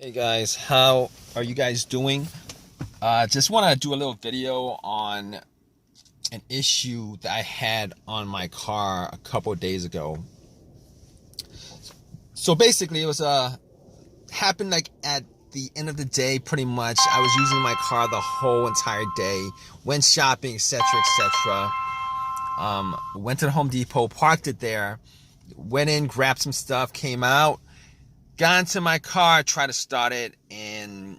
Hey guys, how are you guys doing? Just want to do a little video on an issue that I had on my car a couple of days ago. So basically, it was happened like at the end of the day. Pretty much, I was using my car the whole entire day, went shopping, etc., etc. Went to the Home Depot, parked it there, went in, grabbed some stuff, came out, got into my car, tried to start it, and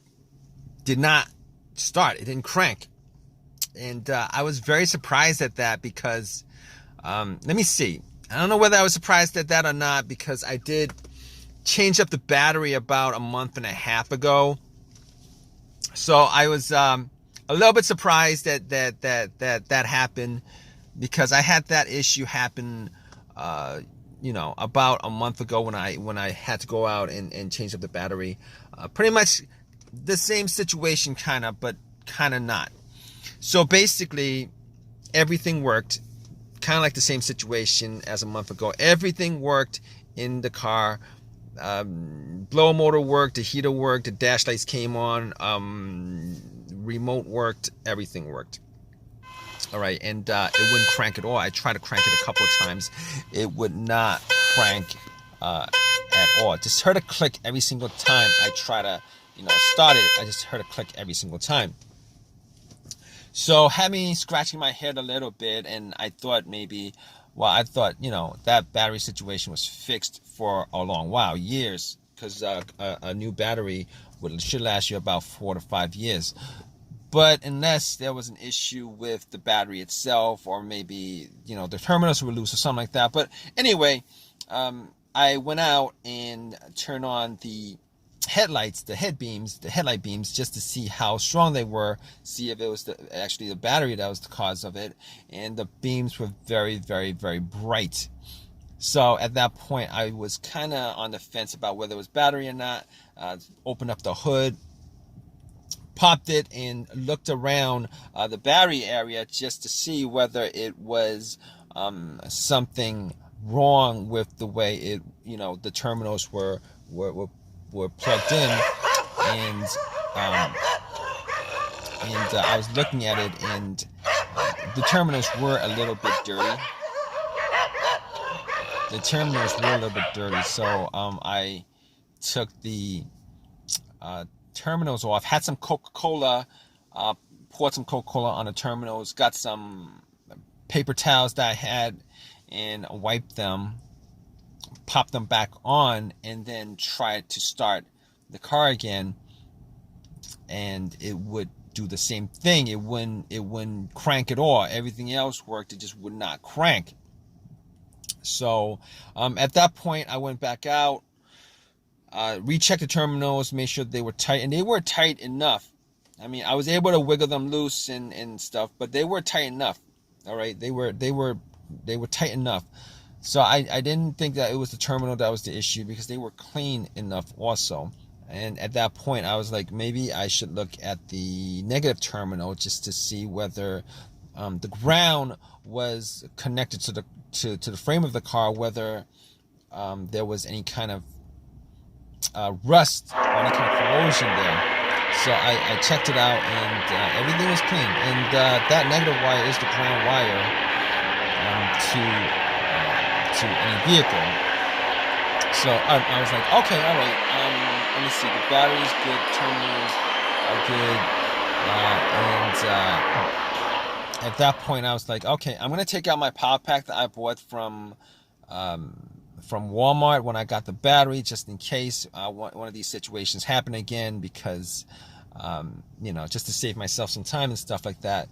did not start. It didn't crank. And I was very surprised at that because, let me see. I don't know whether I was surprised at that or not, because I did change up the battery about a month and a half ago. So I was a little bit surprised that happened, because I had that issue happen about a month ago when I had to go out and change up the battery. Pretty much the same situation, kind of, but kind of not. So basically, everything worked, kind of like the same situation as a month ago. Everything worked in the car. Blower motor worked, the heater worked, the dash lights came on, remote worked, everything worked. All right, and it wouldn't crank at all. I tried to crank it a couple of times. It would not crank at all. Just heard a click every single time I try to, start it. I just heard a click every single time. So had me scratching my head a little bit, and I thought that battery situation was fixed for a long while, years, because a new battery should last you about 4 to 5 years. But unless there was an issue with the battery itself, or maybe, the terminals were loose or something like that. But anyway, I went out and turned on the headlights, the headlight beams, just to see how strong they were, see if it was actually the battery that was the cause of it. And the beams were very, very, very bright. So at that point, I was kind of on the fence about whether it was battery or not. Opened up the hood, popped it, and looked around the battery area just to see whether it was something wrong with the way it, the terminals were plugged in, and I was looking at it, and the terminals were a little bit dirty. So I took the terminals off, had some Coca-Cola, poured some Coca-Cola on the terminals, got some paper towels that I had, and wiped them, popped them back on, and then tried to start the car again, and it would do the same thing. It wouldn't crank at all. Everything else worked, it just would not crank. So at that point, I went back out, rechecked the terminals, made sure they were tight, and they were tight enough. I mean, I was able to wiggle them loose and stuff, but they were tight enough. All right, they were tight enough. So I didn't think that it was the terminal that was the issue, because they were clean enough also. And at that point, I was like, maybe I should look at the negative terminal just to see whether the ground was connected to the frame of the car, whether there was any kind of rust or any kind of corrosion there. So I checked it out, and everything was clean. And that negative wire is the ground wire to any vehicle. So I was like, okay, all right. Let me see. The battery's good, terminals are good, and at that point, I was like, okay, I'm gonna take out my power pack that I bought from Walmart when I got the battery, just in case one of these situations happen again, because just to save myself some time and stuff like that.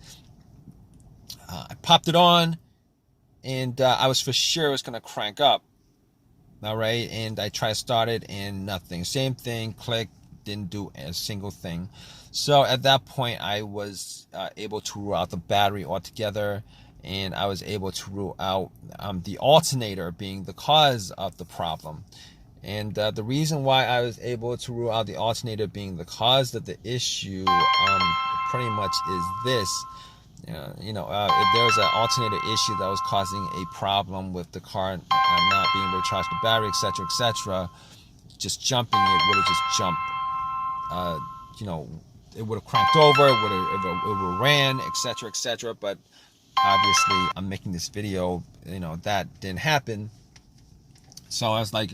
I popped it on, and I was for sure it was gonna crank up. All right, and I tried to start it, and nothing. Same thing, click, didn't do a single thing. So at that point, I was able to rule out the battery altogether, and I was able to rule out the alternator being the cause of the problem. And the reason why I was able to rule out the alternator being the cause of the issue pretty much is this. If there was an alternator issue that was causing a problem with the car not being able to charge the battery, etc., just jumping it would have just jumped you know, it would have cranked over, it would have ran, etc., etc. But obviously, I'm making this video, you know, that didn't happen. So I was like,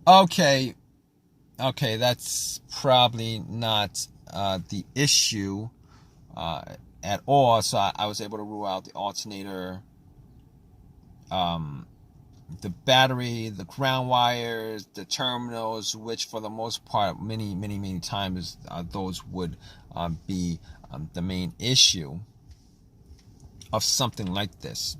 okay, that's probably not the issue at all. So I was able to rule out the alternator, the battery, the ground wires, the terminals, which for the most part, many times, those would be the main issue of something like this.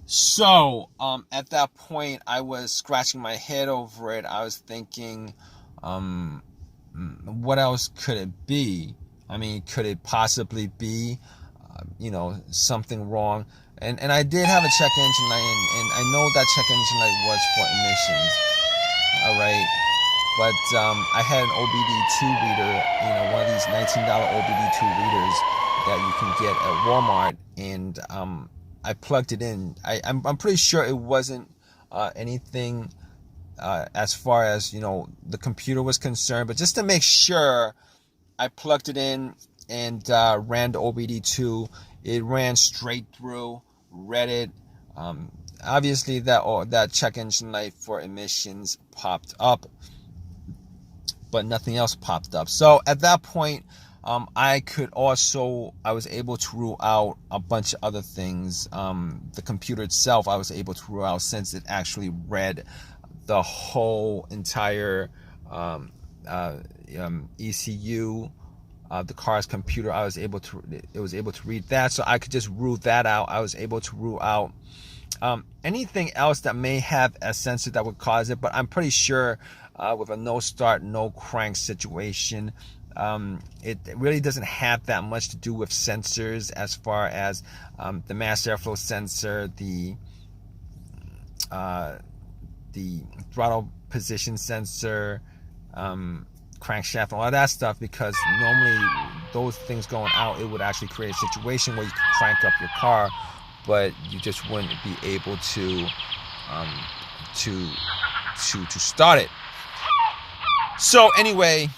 So at that point, I was scratching my head over it. I was thinking, what else could it be? I mean, could it possibly be, you know, something wrong? And I did have a check engine light, and I know that check engine light was for emissions. All right. But I had an OBD2 reader, you know, one of these $19 OBD2 readers that you can get at Walmart, and I plugged it in. I'm pretty sure it wasn't anything as far as, you know, the computer was concerned, but just to make sure, I plugged it in and ran the OBD2. It ran straight through, read it. Obviously, that check engine light for emissions popped up, but nothing else popped up. So at that point, I was able to rule out a bunch of other things. The computer itself, I was able to rule out, since it actually read the whole entire ECU, the car's computer. It was able to read that, so I could just rule that out. I was able to rule out anything else that may have a sensor that would cause it, but I'm pretty sure with a no start, no crank situation, it really doesn't have that much to do with sensors, as far as the mass airflow sensor, the throttle position sensor, crankshaft, and all that stuff, because normally those things going out, it would actually create a situation where you could crank up your car, but you just wouldn't be able to start it. So anyway,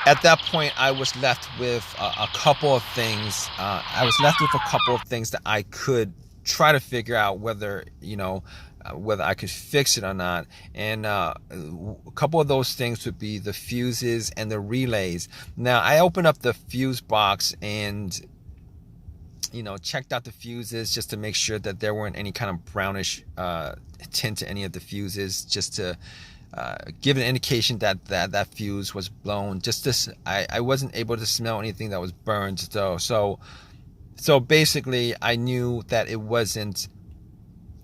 at that point, I was left with a couple of things. That I could try to figure out whether, you know, whether I could fix it or not. And a couple of those things would be the fuses and the relays. Now, I opened up the fuse box and, you know, checked out the fuses just to make sure that there weren't any kind of brownish tint to any of the fuses, just to give an indication that fuse was blown. I wasn't able to smell anything that was burned, though. So basically, I knew that it wasn't,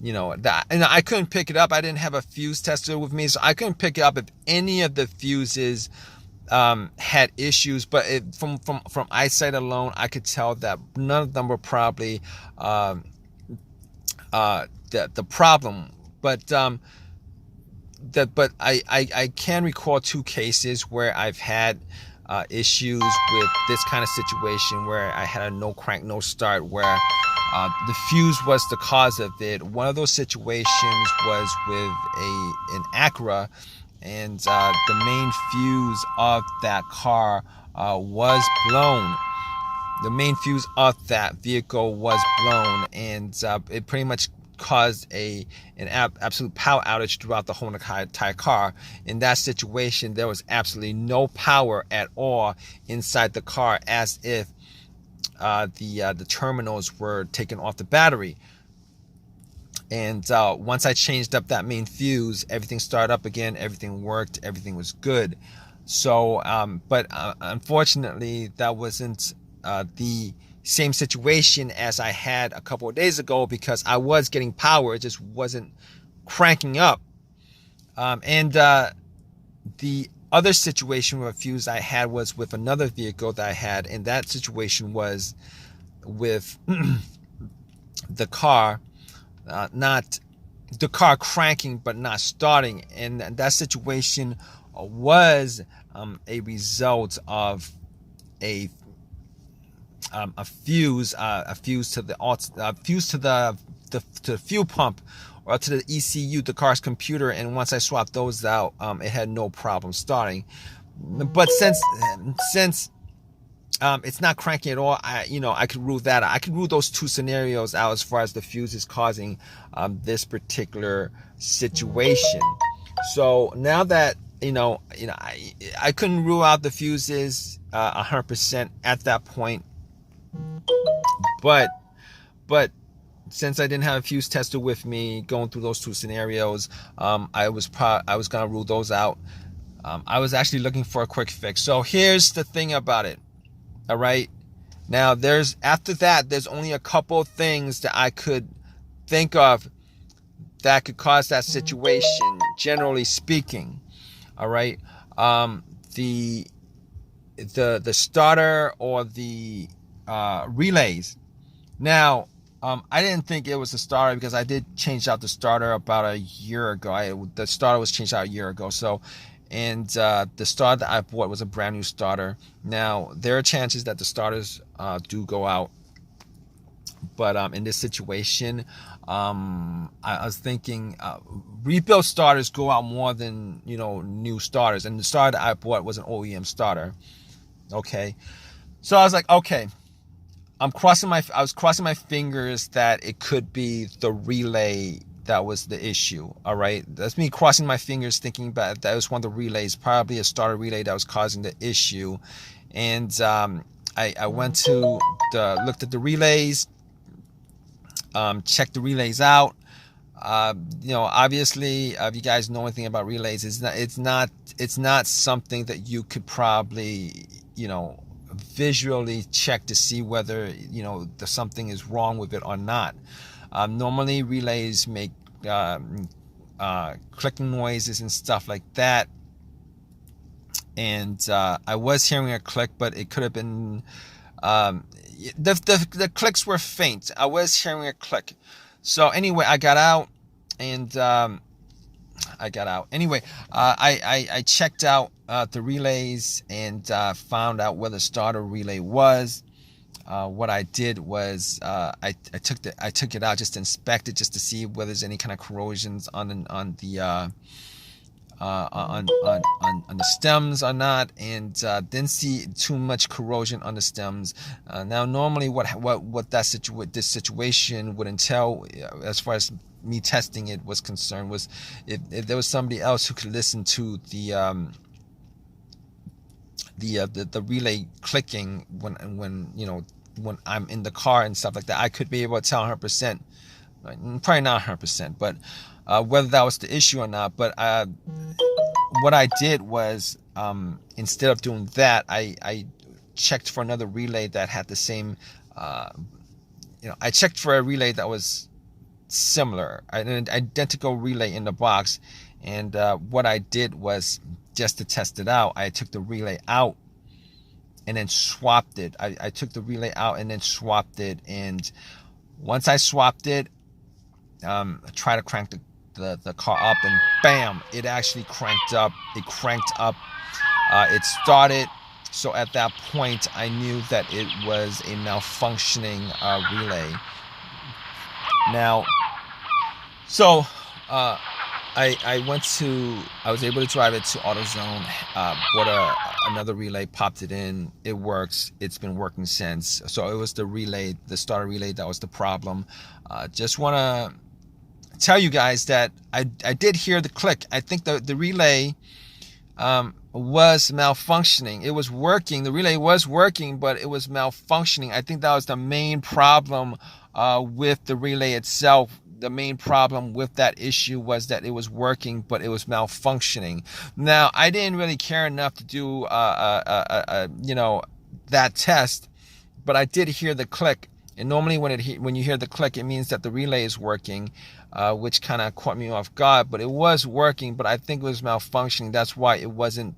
you know, that, and I couldn't pick it up. I didn't have a fuse tester with me, so I couldn't pick it up if any of the fuses had issues. But from eyesight alone, I could tell that none of them were probably the problem. But I can recall two cases where I've had issues with this kind of situation, where I had a no crank, no start, where the fuse was the cause of it. One of those situations was with an Acura, and the main fuse of that car was blown. The main fuse of that vehicle was blown, and it pretty much caused an absolute power outage throughout the whole entire car. In that situation, there was absolutely no power at all inside the car, as if the terminals were taken off the battery. And once I changed up that main fuse, everything started up again, everything worked, everything was good. So but unfortunately, that wasn't the same situation as I had a couple of days ago, because I was getting power, it just wasn't cranking up. And the other situation with a fuse I had was with another vehicle that I had, and that situation was with the car, not the car cranking but not starting, and that situation was a result of a fuse to the fuel pump, or to the ECU, the car's computer. And once I swapped those out, it had no problem starting. but since it's not cranking at all, I could rule that out. I could rule those two scenarios out as far as the fuse is causing this particular situation. So now that I couldn't rule out the fuses 100% at that point, but since I didn't have a fuse tester with me going through those two scenarios, I was gonna rule those out. I was actually looking for a quick fix. So here's the thing about it. All right. Now after that, there's only a couple things that I could think of that could cause that situation, generally speaking. All right. The starter or the relays. Now, I didn't think it was the starter because I did change out the starter about a year ago. The starter was changed out a year ago. So, and the starter that I bought was a brand new starter. Now, there are chances that the starters do go out. But in this situation, I was thinking rebuilt starters go out more than new starters. And the starter that I bought was an OEM starter. Okay, so I was like, okay, I was crossing my fingers that it could be the relay that was the issue. All right, that's me crossing my fingers, thinking about that was one of the relays, probably a starter relay that was causing the issue. And I went to looked at the relays. Check the relays out. Obviously, if you guys know anything about relays, it's not something that you could probably visually check to see whether something is wrong with it or not. Normally, relays make clicking noises and stuff like that. And I was hearing a click, but it could have been. The clicks were faint. I was hearing a click. So anyway, I got out. Anyway, I checked out the relays and found out where the starter relay was. What I did was I took it out just to inspect it, just to see whether there's any kind of corrosions on the stems or not, and didn't see too much corrosion on the stems. Now, normally, what this situation would entail, as far as me testing it was concerned, was if there was somebody else who could listen to the relay clicking when I'm in the car and stuff like that, I could be able to tell 100%. Probably not 100%, but whether that was the issue or not. But what I did was, instead of doing that, I checked for another relay that had the same. I checked for a relay that was similar, an identical relay in the box. And what I did was, just to test it out, I took the relay out and then swapped it. I took the relay out and then swapped it. And once I swapped it, I tried to crank the car up, and bam, it actually cranked up. It cranked up. It started. So at that point, I knew that it was a malfunctioning relay. Now, so I was able to drive it to AutoZone, bought another relay, popped it in. It works. It's been working since. So it was the starter relay that was the problem. Just want to tell you guys that I did hear the click. I think the relay was malfunctioning. It was working. The relay was working, but it was malfunctioning. I think that was the main problem with the relay itself. The main problem with that issue was that it was working, but it was malfunctioning. Now, I didn't really care enough to do that test, but I did hear the click. And normally when you hear the click, it means that the relay is working, which kind of caught me off guard. But it was working, but I think it was malfunctioning. That's why it wasn't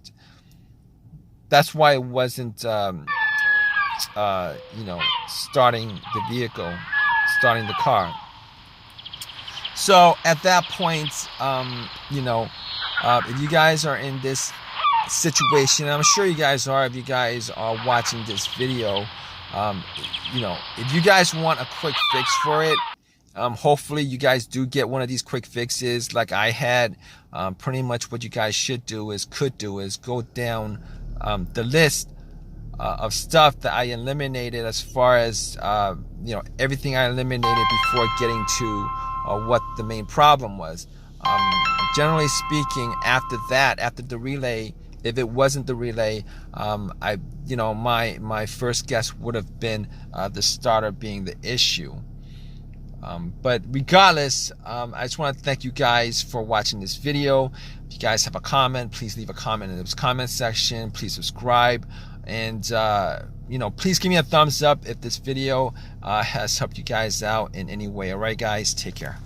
starting the vehicle, starting the car. So at that point, if you guys are in this situation, I'm sure you guys are, if you guys are watching this video, if you guys want a quick fix for it, Hopefully you guys do get one of these quick fixes like I had. Pretty much what you guys could do is go down the list of stuff that I eliminated, as far as everything I eliminated before getting to what the main problem was. Generally speaking, after the relay, if it wasn't the relay, my first guess would have been the starter being the issue. But regardless, I just want to thank you guys for watching this video. If you guys have a comment, please leave a comment in the comment section. Please subscribe, and please give me a thumbs up if this video has helped you guys out in any way. All right, guys, take care.